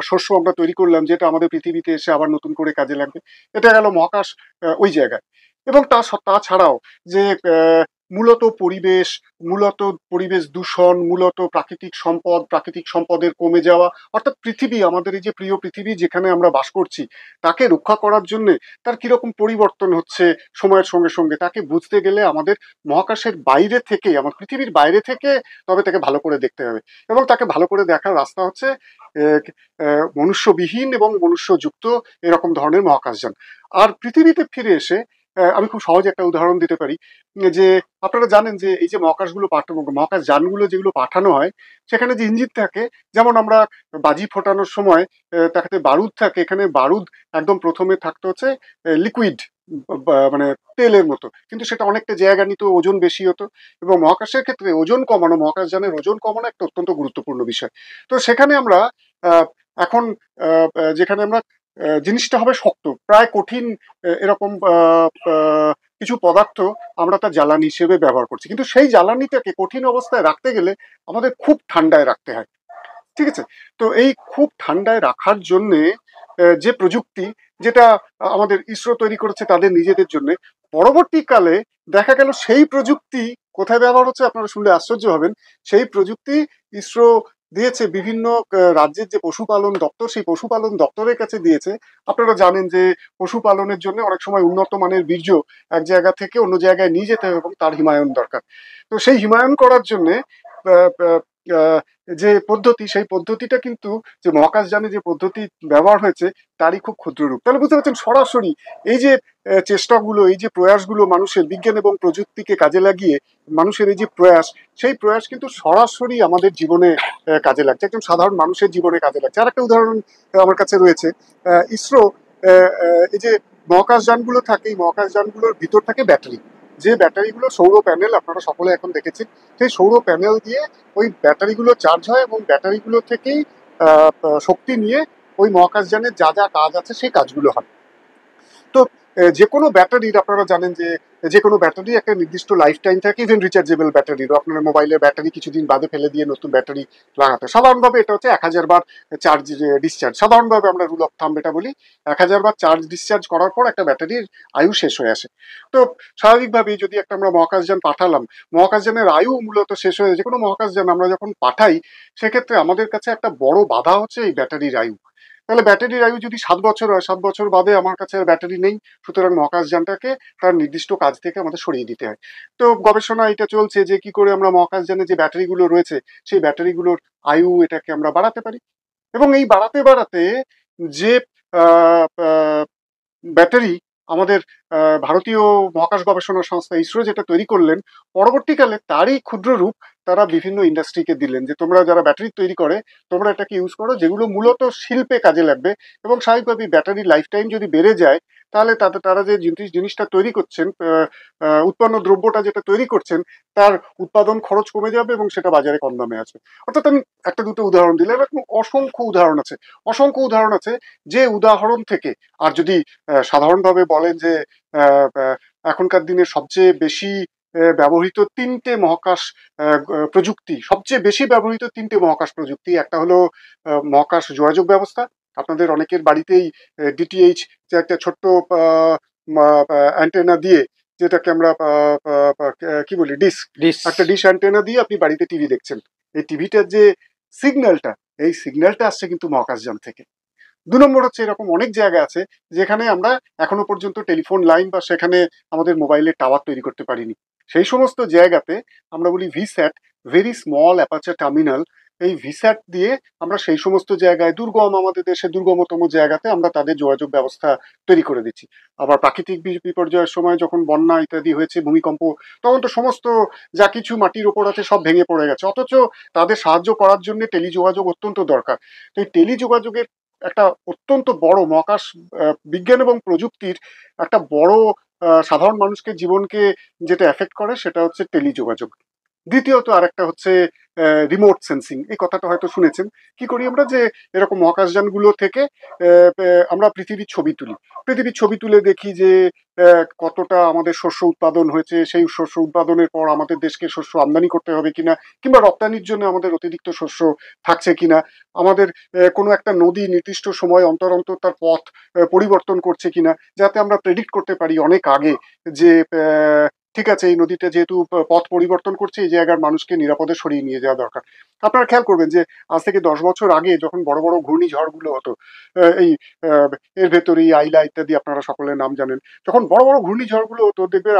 [SPEAKER 2] শস্য আমরা তৈরি করলাম যেটা আমাদের পৃথিবীতে এসে আবার নতুন করে কাজে লাগবে। এটা গেল মহাকাশ ওই জায়গায়। এবং তাছাড়াও যে মূলত পরিবেশ, মূলত পরিবেশ দূষণ, মূলত প্রাকৃতিক সম্পদের কমে যাওয়া, অর্থাৎ পৃথিবী, আমাদের এই যে প্রিয় পৃথিবী যেখানে আমরা বাস করছি, তাকে রক্ষা করার জন্য তার কিরকম পরিবর্তন হচ্ছে সময়ের সঙ্গে সঙ্গে, তাকে বুঝতে গেলে আমাদের মহাকাশের বাইরে থেকে, আমার পৃথিবীর বাইরে থেকে তবে তাকে ভালো করে দেখতে হবে। এবং তাকে ভালো করে দেখার রাস্তা হচ্ছে মনুষ্যবিহীন এবং মনুষ্যযুক্ত এরকম ধরনের মহাকাশযান। আর পৃথিবীতে ফিরে এসে আমি খুব সহজে একটা উদাহরণ দিতে পারি, যে আপনারা জানেন যে এই যে মহাকাশ যানগুলো যেগুলো পাঠানো হয়, সেখানে যে ইঞ্জিন থাকে, যেমন আমরা বাজি ফোটানোর সময় তাতে বারুদ থাকে, এখানে বারুদ একদম প্রথমে থাকতে হচ্ছে লিকুইড, মানে তেলের মতো, কিন্তু সেটা অনেকটা জায়গা নিত, ওজন বেশি হতো। এবং মহাকাশের ক্ষেত্রে মহাকাশযানের ওজন কমানো একটা অত্যন্ত গুরুত্বপূর্ণ বিষয়। তো সেখানে আমরা আহ, এখন যেখানে আমরা জিনিসটা হবে শক্ত, প্রায় কঠিন, এরকম কিছু পদার্থ আমরা তার জ্বালানি হিসেবে ব্যবহার করছি, কিন্তু সেই জ্বালানিটাকে কঠিন অবস্থায় রাখতে গেলে আমাদের খুব ঠান্ডায় রাখতে হয়। ঠিক আছে? তো এই খুব ঠান্ডায় রাখার জন্য যে প্রযুক্তি, যেটা আমাদের ইসরো তৈরি করেছে তাদের নিজেদের জন্য, পরবর্তীকালে দেখা গেল সেই প্রযুক্তি কোথায় ব্যবহার হচ্ছে আপনারা শুনলে আশ্চর্য হবেন। সেই প্রযুক্তি ইসরো দিয়েছে বিভিন্ন রাজ্যের যে পশুপালন দপ্তর, সেই পশুপালন দপ্তরের কাছে দিয়েছে। আপনারা জানেন যে পশুপালনের জন্য অনেক সময় উন্নত মানের বীর্য এক জায়গা থেকে অন্য জায়গায় নিয়ে যেতে হবে এবং তার হিমায়ন দরকার। তো সেই হিমায়ন করার জন্য যে পদ্ধতি, সেই পদ্ধতিটা কিন্তু যে মহাকাশযানে যে পদ্ধতি ব্যবহার হয়েছে তারই খুব ক্ষুদ্র রূপ। তাহলে বুঝতে পারছেন, সরাসরি এই যে চেষ্টাগুলো, এই যে প্রয়াসগুলো মানুষের, বিজ্ঞান এবং প্রযুক্তিকে কাজে লাগিয়ে মানুষের এই যে প্রয়াস, সেই প্রয়াস কিন্তু সরাসরি আমাদের জীবনে কাজে লাগছে, একজন সাধারণ মানুষের জীবনে কাজে লাগছে। আর একটা উদাহরণ আমার কাছে রয়েছে। ইসরো এই যে মহাকাশযানগুলো থাকে, এই মহাকাশযানগুলোর ভিতর থাকে ব্যাটারি, যে ব্যাটারিগুলো সৌর প্যানেল, আপনারা সকলে এখন দেখেছেন, সেই সৌর প্যানেল দিয়ে ওই ব্যাটারিগুলো চার্জ হয় এবং ব্যাটারিগুলো থেকেই শক্তি নিয়ে ওই মহাকাশযানের যা যা কাজ আছে সেই কাজগুলো হয়। তো যে কোনো ব্যাটারির, আপনারা জানেন যে যে কোনো ব্যাটারি একটা নির্দিষ্ট লাইফ টাইম থাকে, ইভেন রিচার্জেবল ব্যাটারিরও। আপনার মোবাইলের ব্যাটারি কিছুদিন বাদে ফেলে দিয়ে নতুন ব্যাটারি লাগাতে হয়। সাধারণভাবে এটা হচ্ছে 1000 বার চার্জ ডিসচার্জ, সাধারণভাবে আমরা রুল অফ থাম্ব এটা বলি, 1000 বার চার্জ ডিসচার্জ করার পর একটা ব্যাটারির আয়ু শেষ হয়ে আসে। তো স্বাভাবিকভাবেই যদি একটা আমরা মহাকাশযান পাঠালাম, মহাকাশযানের আয়ু মূলত শেষ হয়ে, যে কোনো মহাকাশযান আমরা যখন পাঠাই, সেক্ষেত্রে আমাদের কাছে একটা বড় বাধা হচ্ছে এই ব্যাটারির আয়ু। তাহলে ব্যাটারির আয়ু যদি 7 বছর হয়, 7 বছর বাদে আমার কাছে আর ব্যাটারি নেই, সুতরাং মহাকাশযানটাকে তার নির্দিষ্ট কাজ থেকে আমাদের সরিয়ে দিতে হয়। তো গবেষণা এটা চলছে যে কি করে আমরা মহাকাশযানে যে ব্যাটারিগুলো রয়েছে, সেই ব্যাটারিগুলোর আয়ু এটাকে আমরা বাড়াতে পারি। এবং এই বাড়াতে বাড়াতে যে ব্যাটারি আমাদের ভারতীয় মহাকাশ গবেষণা সংস্থা ইসরো যেটা তৈরি করলেন, পরবর্তীকালে তারই ক্ষুদ্র রূপ তারা বিভিন্ন ইন্ডাস্ট্রিকে দিলেন, যে তোমরা যারা ব্যাটারি তৈরি করে, তোমরা এটাকে ইউজ করো, যেগুলো মূলত শিল্পে কাজে লাগবে। এবং স্বাভাবিকভাবে ব্যাটারির লাইফ টাইম যদি বেড়ে যায়, তাহলে তারা যে জিনিসটা তৈরি করছেন, উৎপন্ন দ্রব্যটা যেটা তৈরি করছেন, তার উৎপাদন খরচ কমে যাবে এবং সেটা বাজারে কম দামে আছে। অর্থাৎ আমি একটা দুটো উদাহরণ দিলাম, এরকম অসংখ্য উদাহরণ আছে, অসংখ্য উদাহরণ আছে। যে উদাহরণ থেকে, আর যদি সাধারণভাবে বলেন যে এখনকার দিনে সবচেয়ে বেশি ব্যবহৃত তিনটে মহাকাশ প্রযুক্তি, সবচেয়ে বেশি ব্যবহৃত তিনটে মহাকাশ প্রযুক্তি, একটা হলো মহাকাশ যোগাযোগ ব্যবস্থা। আপনাদের অনেকের বাড়িতেই ডিটিএইচ, যে একটা ছোট্ট অ্যান্টেনা দিয়ে, যেটাকে আমরা কি বলি, একটা ডিশ অ্যান্টেনা দিয়ে আপনি বাড়িতে টিভি দেখছেন। এই টিভিটার যে সিগন্যালটা, এই সিগন্যালটা আসছে কিন্তু মহাকাশযান থেকে। 2 নম্বর হচ্ছে, এরকম অনেক জায়গা আছে যেখানে আমরা এখনো পর্যন্ত টেলিফোন লাইন বা সেখানে আমাদের মোবাইলের টাওয়ার তৈরি করতে পারিনি। সেই সমস্ত জায়গাতে আমরা বলি ভিস্যাট, ভেরি স্মল অ্যাপারচার টার্মিনাল। এই ভিস্যাট দিয়ে আমরা সেই সমস্ত জায়গায়, আমাদের দেশের দুর্গমতম জায়গাতে আমরা তাদের যোগাযোগ ব্যবস্থা তৈরি করে দিচ্ছি। আবার প্রাকৃতিক বিপর্যয়ের সময় যখন বন্যা ইত্যাদি হয়েছে, ভূমিকম্প, তখন তো সমস্ত যা কিছু মাটির ওপর আছে সব ভেঙে পড়ে গেছে, অথচ তাদের সাহায্য করার জন্য টেলিযোগাযোগ অত্যন্ত দরকার। তো এই টেলিযোগাযোগের একটা অত্যন্ত বড় মহাকাশ বিজ্ঞান এবং প্রযুক্তির একটা বড় সাধারণ মানুষকে জীবনকে যেটা এফেক্ট করে, সেটা হচ্ছে টেলিযোগাযোগ। দ্বিতীয়ত আরেকটা হচ্ছে রিমোট সেন্সিং। এই কথাটা হয়তো শুনেছেন। কি করি আমরা, যে এরকম মহাকাশযানগুলো থেকে আমরা পৃথিবীর ছবি তুলে দেখি যে কতটা আমাদের শস্য উৎপাদন হয়েছে, সেই শস্য উৎপাদনের পর আমাদের দেশকে শস্য আমদানি করতে হবে কিনা, কিংবা রপ্তানির জন্য আমাদের অতিরিক্ত শস্য থাকছে কিনা, আমাদের কোনো একটা নদী নির্দিষ্ট সময় অন্তর অন্তর তার পথ পরিবর্তন করছে কিনা, যাতে আমরা প্রেডিক্ট করতে পারি অনেক আগে যে ঠিক আছে এই নদীটা যেহেতু পথ পরিবর্তন করছে, এই জায়গার মানুষকে নিরাপদে সরিয়ে নিয়ে যাওয়া দরকার। আপনারা খেয়াল করবেন যে আজ থেকে 10 বছর আগে যখন বড় বড় ঘূর্ণিঝড়গুলো হতো, এই আহ, এর ভেতরেই আইলা ইত্যাদি আপনারা সকলের নাম জানেন, যখন বড় বড় ঘূর্ণিঝড়গুলো হতো দেখবেন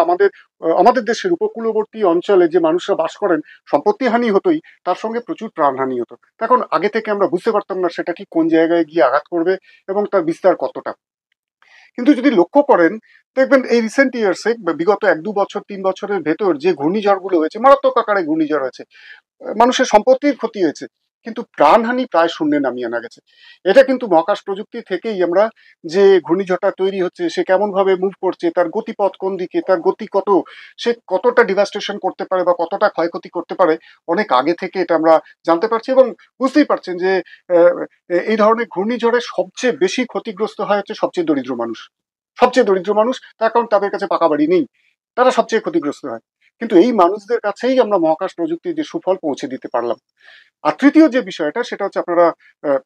[SPEAKER 2] আমাদের দেশের উপকূলবর্তী অঞ্চলে যে মানুষরা বাস করেন, সম্পত্তি হানি হতোই, তার সঙ্গে প্রচুর প্রাণহানি হতো। এখন আগে থেকে আমরা বুঝতে পারতাম না সেটা ঠিক কোন জায়গায় গিয়ে আঘাত করবে এবং তার বিস্তার কতটা। কিন্তু যদি লক্ষ্য করেন দেখবেন এই রিসেন্ট ইয়ার্সে, বিগত 1-2 বছর 3 বছরের ভেতর যে ঘূর্ণিঝড়গুলো হয়েছে, মারাত্মক আকারে ঘূর্ণিঝড় হয়েছে, মানুষের সম্পত্তির ক্ষতি হয়েছে, কিন্তু প্রাণহানি প্রায় শূন্যে নামিয়ে আনা গেছে। এটা কিন্তু মহাকাশ প্রযুক্তি থেকেই আমরা যে ঘূর্ণিঝড়টা তৈরি হচ্ছে সে কেমন ভাবে মুভ করছে, তার গতিপথ কোন দিকে, তার গতি কত, সে কতটা ডিভাস্টেশন করতে পারে বা কতটা ক্ষয়ক্ষতি করতে পারে, অনেক আগে থেকে এটা আমরা জানতে পারছি। এবং বুঝতেই পারছেন যে আহ, এই ধরনের ঘূর্ণিঝড়ে সবচেয়ে বেশি ক্ষতিগ্রস্ত হয় হচ্ছে সবচেয়ে দরিদ্র মানুষ। সবচেয়ে দরিদ্র মানুষ, তার কারণ তাদের কাছে পাকা বাড়ি নেই, তারা সবচেয়ে ক্ষতিগ্রস্ত হয়। কিন্তু এই মানুষদের কাছেই আমরা মহাকাশ প্রযুক্তির যে সুফল পৌঁছে দিতে পারলাম। আর তৃতীয় যে বিষয়টা সেটা হচ্ছে আপনারা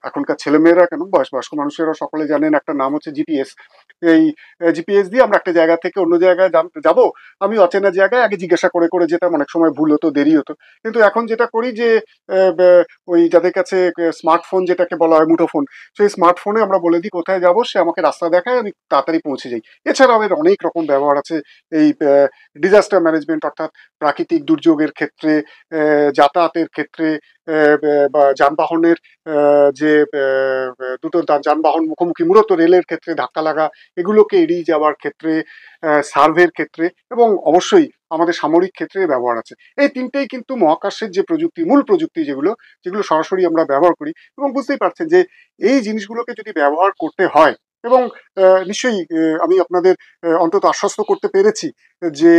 [SPEAKER 2] এখনকার ছেলেমেয়েরা কেন বয়স্ক মানুষেরা সকলে জানেন একটা নাম হচ্ছে জিপিএস। এই জিপিএস দিয়ে আমরা একটা জায়গা থেকে অন্য জায়গায় যাব, আমি অচেনা জায়গায় আগে জিজ্ঞাসা করে করে যেতাম, অনেক সময় ভুল হতো, দেরি হতো। কিন্তু এখন যেটা করি যে ওই যাদের কাছে স্মার্টফোন যেটাকে বলা হয় মুঠোফোন, সেই স্মার্টফোনে আমরা বলে দিই কোথায় যাব, সে আমাকে রাস্তা দেখায়, আমি তাড়াতাড়ি পৌঁছে যাই। এছাড়াও এর অনেক রকম ব্যবহার আছে এই ডিজাস্টার ম্যানেজমেন্ট, অর্থাৎ প্রাকৃতিক দুর্যোগের ক্ষেত্রে, যাতায়াতের ক্ষেত্রে, বা যানবাহনের যে দুটো যানবাহন মুখোমুখি, মূলত রেলের ক্ষেত্রে ধাক্কা লাগা, এগুলোকে এড়িয়ে যাওয়ার ক্ষেত্রে, সার্ভের ক্ষেত্রে, এবং অবশ্যই আমাদের সামরিক ক্ষেত্রে ব্যবহার আছে। এই তিনটেই কিন্তু মহাকাশের যে প্রযুক্তি, মূল প্রযুক্তি যেগুলো, যেগুলো সরাসরি আমরা ব্যবহার করি। এবং বুঝতেই পারছেন যে এই জিনিসগুলোকে যদি ব্যবহার করতে হয়, এবং নিশ্চয়ই আমি আপনাদের অন্তত আশ্বস্ত করতে পেরেছি যে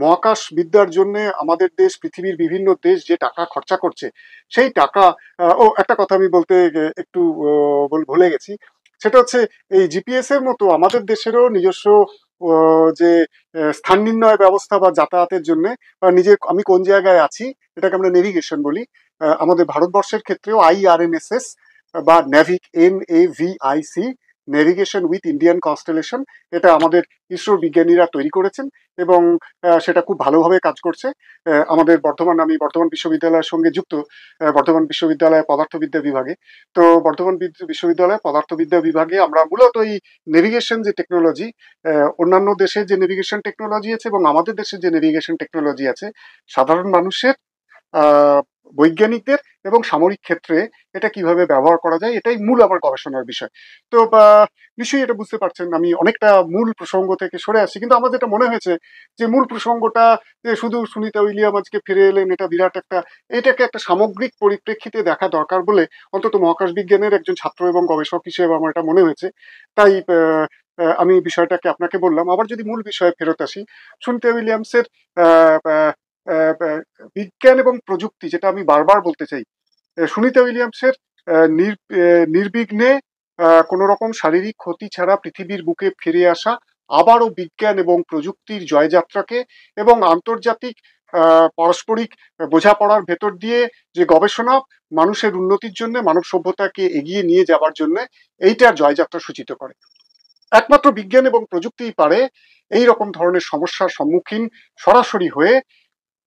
[SPEAKER 2] মহাকাশ বিদ্যার জন্য আমাদের দেশ, পৃথিবীর বিভিন্ন দেশ যে টাকা খরচা করছে, সেই টাকা, ও একটা কথা আমি বলতে একটু ভুলে গেছি, সেটা হচ্ছে এই জিপিএস এর মতো আমাদের দেশেরও নিজস্ব যে স্থান নির্ণয় ব্যবস্থা বা যাতায়াতের জন্য, বা নিজের আমি কোন জায়গায় আছি এটাকে আমরা নেভিগেশন বলি, আমাদের ভারতবর্ষের ক্ষেত্রেও IRNSS বা নেভিক, NAVIC, navigation with Indian constellation, এটা আমাদের ইসরোর বিজ্ঞানীরা তৈরি করেছেন এবং সেটা খুব ভালোভাবে কাজ করছে। আমি বর্ধমান বিশ্ববিদ্যালয়ের সঙ্গে যুক্ত, বর্ধমান বিশ্ববিদ্যালয় পদার্থবিদ্যা বিভাগে। তো বর্ধমান বিশ্ববিদ্যালয় পদার্থবিদ্যা বিভাগে আমরা মূলত এই নেভিগেশন যে টেকনোলজি, অন্যান্য দেশের যে নেভিগেশন টেকনোলজি আছে এবং আমাদের দেশের যে নেভিগেশন টেকনোলজি আছে, সাধারণ মানুষের, আহ, বৈজ্ঞানিকদের এবং সামরিক ক্ষেত্রে এটা কিভাবে ব্যবহার করা যায়, এটাই মূল আমার গবেষণার বিষয়। তো নিশ্চয়ই এটা বুঝতে পারছেন আমি অনেকটা মূল প্রসঙ্গ থেকে সরে আসছি, কিন্তু আমার যেটা মনে হয়েছে যে মূল প্রসঙ্গটা, যে শুধু সুনিতা উইলিয়াম আজকে ফিরে এলেন, এটা বিরাট একটা, এটাকে একটা সামগ্রিক পরিপ্রেক্ষিতে দেখা দরকার বলে অন্তত মহাকাশ বিজ্ঞানের একজন ছাত্র এবং গবেষক হিসেবে আমার এটা মনে হয়েছে। তাই আমি বিষয়টাকে আপনাকে বললাম। আবার যদি মূল বিষয়ে ফেরত আসি, সুনিতা উইলিয়ামসের আহ, আহ, আহ, আহ, বিজ্ঞান এবং প্রযুক্তি, যেটা আমি বারবার বলতে চাই, সুনিতা উইলিয়ামসের নির্বিঘ্নে কোনো রকম শারীরিক ক্ষতি ছাড়া পৃথিবীর বুকে ফিরে আসা, আবারও বিজ্ঞান এবং প্রযুক্তির জয়যাত্রাকে এবং আন্তর্জাতিক পারস্পরিক বোঝাপড়ার ভেতর দিয়ে যে গবেষণা মানুষের উন্নতির জন্য, মানব সভ্যতাকে এগিয়ে নিয়ে যাওয়ার জন্য, এইটার জয়যাত্রা সূচিত করে। একমাত্র বিজ্ঞান এবং প্রযুক্তিই পারে এই রকম ধরনের সমস্যার সম্মুখীন সরাসরি হয়ে,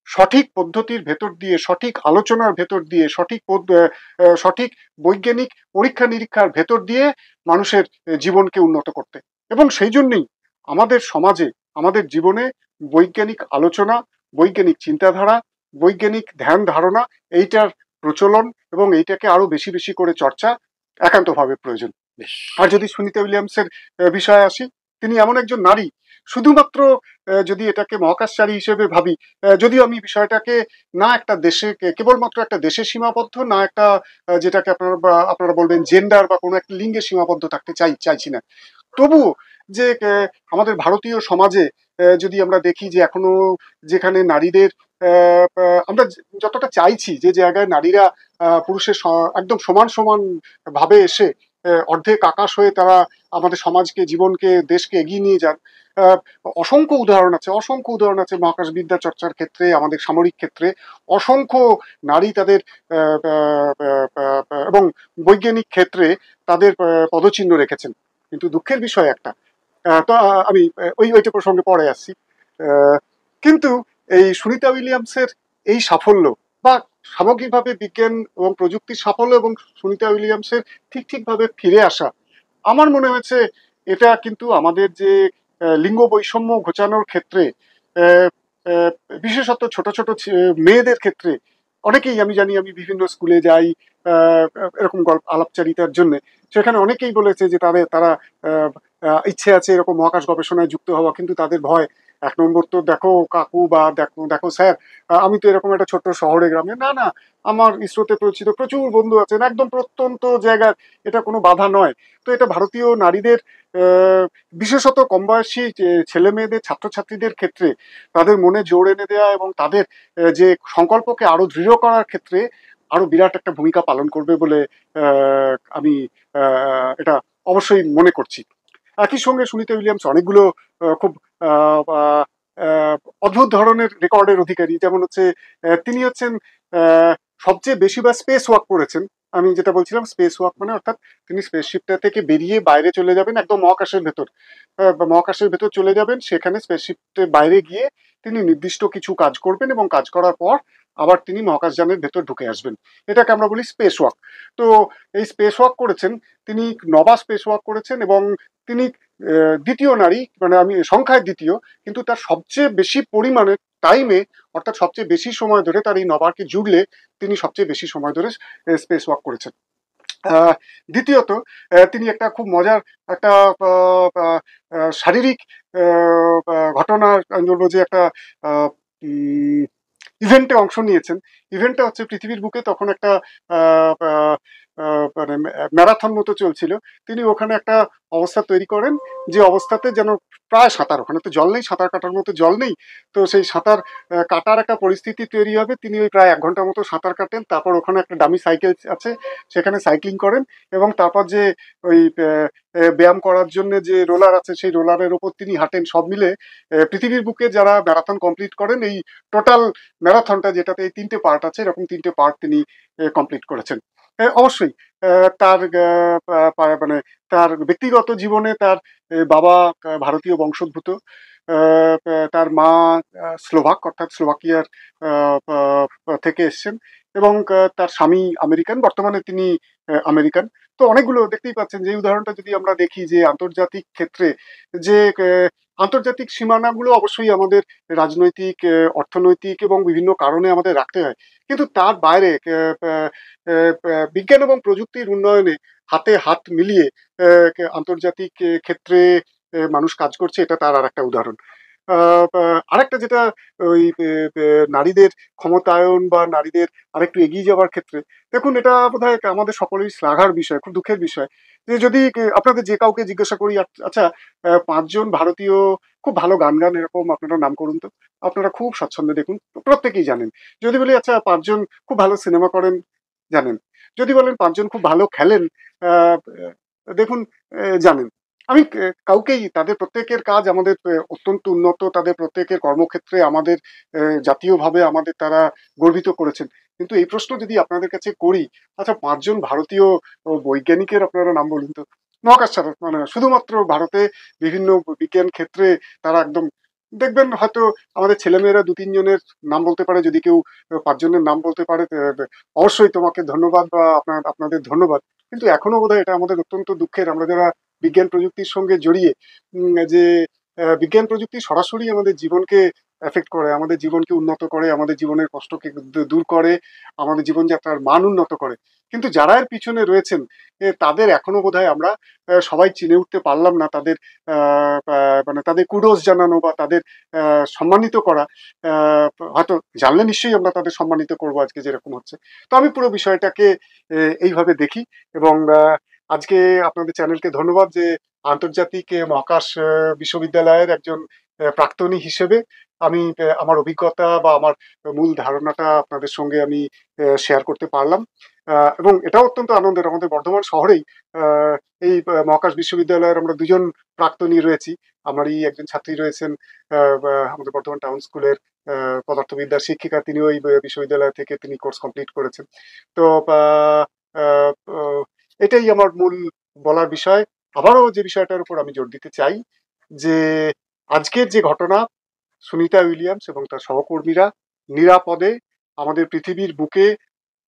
[SPEAKER 2] সঠিক পদ্ধতির ভেতর দিয়ে, সঠিক আলোচনার ভেতর দিয়ে, সঠিক বৈজ্ঞানিক পরীক্ষা নিরীক্ষার ভেতর দিয়ে মানুষের জীবনকে উন্নত করতে। এবং সেই জন্যই আমাদের সমাজে, আমাদের জীবনে বৈজ্ঞানিক আলোচনা, বৈজ্ঞানিক চিন্তাধারা, বৈজ্ঞানিক ধ্যান ধারণা, এইটার প্রচলন এবং এইটাকে আরো বেশি বেশি করে চর্চা একান্তভাবে প্রয়োজন।
[SPEAKER 1] বেশ।
[SPEAKER 2] আর যদি সুনিতা উইলিয়ামসের বিষয়ে আসি, তিনি এমন একজন নারী, শুধুমাত্র যদি এটাকে মহাকাশচারী হিসেবে ভাবি, যদিও আমি বিষয়টাকে না একটা দেশে, কেবলমাত্র একটা দেশে সীমাবদ্ধ, না একটা যেটাকে আপনারা বলবেন জেন্ডার বা কোনো একটা লিঙ্গে সীমাবদ্ধ থাকতে চাইছি না, তবুও যে আমাদের ভারতীয় সমাজে যদি আমরা দেখি যে এখনো যেখানে নারীদের, আমরা যতটা চাইছি যে জায়গায় নারীরা পুরুষের একদম সমান সমান ভাবে এসে অর্ধেক আকাশ হয়ে তারা আমাদের সমাজকে, জীবনকে, দেশকে এগিয়ে নিয়ে যান, আহ, অসংখ্য উদাহরণ আছে মহাকাশ বিদ্যা চর্চার ক্ষেত্রে, আমাদের সামরিক ক্ষেত্রে অসংখ্য নারী তাদের এবং বৈজ্ঞানিক ক্ষেত্রে তাদের পদচিহ্ন রেখেছেন। কিন্তু দুঃখের বিষয় একটা, তো আমি ওইটা প্রসঙ্গে পরে আসছি। আহ, কিন্তু এই সুনিতা উইলিয়ামসের এই সাফল্য বা সামগ্রিকভাবে বিজ্ঞান এবং প্রযুক্তির সাফল্য এবং সুনিতা উইলিয়ামসের ঠিকভাবে ফিরে আসা, আমার মনে হয়েছে এটা কিন্তু আমাদের যে লিঙ্গ বৈষম্য ঘোচানোর ক্ষেত্রে, আহ, আহ, বিশেষত ছোট ছোট মেয়েদের ক্ষেত্রে, অনেকেই আমি জানি, আমি বিভিন্ন স্কুলে যাই এরকম গল্প আলাপচারিতার জন্য, সেখানে অনেকেই বলেছে যে তারা আহ, ইচ্ছে আছে এরকম মহাকাশ গবেষণায় যুক্ত হওয়া, কিন্তু তাদের ভয়। এক নম্বর তো দেখো কাকু বা দেখো দেখো স্যার, আমি তো এরকম একটা ছোট্ট শহরে গ্রামে, না না, আমার ইসরোতে পরিচিত প্রচুর বন্ধু আছেন একদম প্রত্যন্ত জায়গার, এটা কোনো বাধা নয়। তো এটা ভারতীয় নারীদের, বিশেষত কম বয়সী ছেলে মেয়েদের ছাত্রছাত্রীদের ক্ষেত্রে তাদের মনে জোর এনে দেওয়া এবং তাদের যে সংকল্পকে আরো দৃঢ় করার ক্ষেত্রে আরো বিরাট একটা ভূমিকা পালন করবে বলে আমি এটা অবশ্যই মনে করছি। একই সঙ্গে সুনিতা উইলিয়ামস অনেকগুলো খুব আহ, আহ, আহ, অদ্ভুত ধরনের রেকর্ডের অধিকারী, যেমন হচ্ছে তিনি হচ্ছেন আহ, সবচেয়ে বেশি বার স্পেস ওয়াক করেছেন। আমি যেটা বলছিলাম স্পেস ওয়াক মানে অর্থাৎ তিনি স্পেসশিপটা থেকে বেরিয়ে বাইরে চলে যাবেন, একদম মহাকাশের ভেতর, মহাকাশের ভেতর চলে যাবেন, সেখানে স্পেসশিপের বাইরে গিয়ে তিনি নির্দিষ্ট কিছু কাজ করবেন এবং কাজ করার পর আবার তিনি মহাকাশযানের ভেতর ঢুকে আসবেন। এটাকে আমরা বলি স্পেস ওয়াক। তো এই স্পেস ওয়াক করেছেন তিনি, 9বার স্পেস ওয়াক করেছেন, এবং তিনি দ্বিতীয় নারী, মানে আমি সংখ্যায় দ্বিতীয়, কিন্তু তার সবচেয়ে বেশি পরিমাণে টাইমে, অর্থাৎ সবচেয়ে বেশি সময় ধরে তার এই 9বারকে জুড়লে তিনি সবচেয়ে বেশি সময় ধরে স্পেস ওয়াক করেছেন। আহ, দ্বিতীয়ত তিনি একটা খুব মজার একটা শারীরিক ঘটনা, আমি বলবো যে একটা ইভেন্টে অংশ নিয়েছেন। ইভেন্টটা হচ্ছে পৃথিবীর বুকে তখন একটা মানে ম্যারাথন মতো চলছিল। তিনি ওখানে একটা অবস্থা তৈরি করেন, যে অবস্থাতে যেন প্রায় সাঁতার, ওখানে তো জল নেই, সাঁতার কাটার মতো জল নেই, তো সেই সাঁতার কাটার একটা পরিস্থিতি তৈরি হবে। তিনি ওই প্রায় 1 ঘন্টার মতো সাঁতার কাটেন, তারপর ওখানে একটা ডামি সাইকেল আছে, সেখানে সাইক্লিং করেন, এবং তারপর যে ওই ব্যায়াম করার জন্য যে রোলার আছে সেই রোলারের ওপর তিনি হাঁটেন। সব মিলে পৃথিবীর বুকে যারা ম্যারাথন কমপ্লিট করেন এই টোটাল ম্যারাথনটা, যেটাতে এই 3টে পার্ট আছে, এরকম 3টে পার্ট তিনি কমপ্লিট করেছেন। অবশ্যই তার মানে তার ব্যক্তিগত জীবনে তার বাবা ভারতীয় বংশোদ্ভূত, তার মা স্লোভাক, অর্থাৎ স্লোভাকিয়ার থেকে এসছেন, এবং তার স্বামী আমেরিকান, বর্তমানে তিনি আমেরিকান। তো অনেকগুলো দেখতেই পাচ্ছেন, যে উদাহরণটা যদি আমরা দেখি যে আন্তর্জাতিক ক্ষেত্রে যে আন্তর্জাতিক সীমানাগুলো অবশ্যই আমাদের রাজনৈতিক, অর্থনৈতিক এবং বিভিন্ন কারণে আমাদের রাখতে হয়, কিন্তু তার বাইরে বিজ্ঞান এবং প্রযুক্তির উন্নয়নে হাতে হাত মিলিয়ে আন্তর্জাতিক ক্ষেত্রে মানুষ কাজ করছে, এটা তার আর একটা উদাহরণ। আরেকটা যেটা ওই নারীদের ক্ষমতায়ন বা নারীদের আরেকটু এগিয়ে যাওয়ার ক্ষেত্রে, দেখুন এটা বোধহয় আমাদের সকলেরই শ্লাঘার বিষয়, খুব দুঃখের বিষয়, যে যদি আপনাদের যে কাউকে জিজ্ঞাসা করি, আচ্ছা 5জন ভারতীয় খুব ভালো গান গান এরকম আপনারা নাম করুন তো, আপনারা খুব স্বচ্ছন্দে দেখুন প্রত্যেকেই জানেন। যদি বলি আচ্ছা 5জন খুব ভালো সিনেমা করেন, জানেন। যদি বলেন 5জন খুব ভালো খেলেন, আহ, দেখুন জানেন। আমি কাউকেই, তাদের প্রত্যেকের কাজ আমাদের অত্যন্ত উন্নত, তাদের প্রত্যেকের কর্মক্ষেত্রে আমাদের জাতীয়ভাবে আমাদের তারা গর্বিত করেছেন। কিন্তু এই প্রশ্ন যদি আপনাদের কাছে করি, আচ্ছা 5জন ভারতীয় বৈজ্ঞানিকের আপনারা নাম বলুন তো, মহাকাশ ছাড়া, মানে শুধুমাত্র ভারতে বিভিন্ন বিজ্ঞান ক্ষেত্রে তারা একদম, দেখবেন হয়তো আমাদের ছেলেমেয়েরা 2-3 জনের নাম বলতে পারে, যদি কেউ 5জনের নাম বলতে পারে অবশ্যই তোমাকে ধন্যবাদ বা আপনাদের ধন্যবাদ। কিন্তু এখনো বোধহয় এটা আমাদের অত্যন্ত দুঃখের, আমরা যারা বিজ্ঞান প্রযুক্তির সঙ্গে জড়িয়ে, যে বিজ্ঞান প্রযুক্তি সরাসরি আমাদের জীবনকে এফেক্ট করে, আমাদের জীবনকে উন্নত করে, আমাদের জীবনের কষ্টকে দূর করে, আমাদের জীবনযাত্রার মান উন্নত করে, কিন্তু যারা এর পিছনে রয়েছেন তাদের এখনো বোধহয় আমরা সবাই চিনে উঠতে পারলাম না। তাদের মানে তাদের কুডোস জানানো বা তাদের সম্মানিত করা, আহ, হয়তো জানলে নিশ্চয়ই আমরা তাদের সম্মানিত করবো আজকে যেরকম হচ্ছে। তো আমি পুরো বিষয়টাকে এইভাবে দেখি, এবং আজকে আপনাদের চ্যানেলকে ধন্যবাদ যে আন্তর্জাতিক মহাকাশ বিশ্ববিদ্যালয়ের একজন প্রাক্তনী হিসেবে আমি আমার অভিজ্ঞতা বা আমার মূল ধারণাটা আপনাদের সঙ্গে আমি শেয়ার করতে পারলাম। এবং এটাও অত্যন্ত আনন্দের, আমাদের বর্ধমান শহরেই এই মহাকাশ বিশ্ববিদ্যালয়ের আমরা 2জন প্রাক্তনী রয়েছি। আমারই একজন ছাত্রী রয়েছেন আমাদের বর্ধমান টাউন স্কুলের পদার্থবিদ্যার শিক্ষিকা, তিনি ওই বিশ্ববিদ্যালয় থেকে তিনি কোর্স কমপ্লিট করেছেন। তো আহ, আহ, আহ, এটাই আমার মূল বলার বিষয়। আবারও যে বিষয়টার উপর আমি জোর দিতে চাই, যে আজকের যে ঘটনা, সুনিতা উইলিয়ামস এবং তার সহকর্মীরা নিরাপদে আমাদের পৃথিবীর বুকে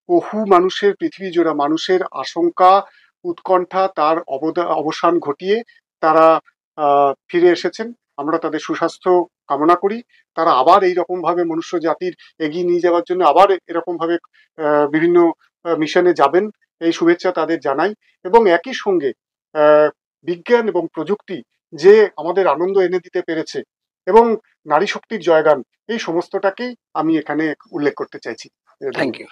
[SPEAKER 2] বহু মানুষের, পৃথিবী জোড়া মানুষের আশঙ্কা, উৎকণ্ঠা তার অবসান ঘটিয়ে তারা ফিরে এসেছেন। আমরা তাদের সুস্বাস্থ্য কামনা করি। তারা আবার এইরকম ভাবে মনুষ্য জাতির এগিয়ে নিয়ে যাওয়ার জন্য আবার এরকম ভাবে বিভিন্ন মিশনে যাবেন, এই শুভেচ্ছা তাদের জানাই। এবং একই সঙ্গে বিজ্ঞান এবং প্রযুক্তি যে আমাদের আনন্দ এনে দিতে পেরেছে এবং নারী শক্তির জয়গান, এই সমস্তটাকেই আমি এখানে উল্লেখ করতে চাইছি।
[SPEAKER 1] Thank you.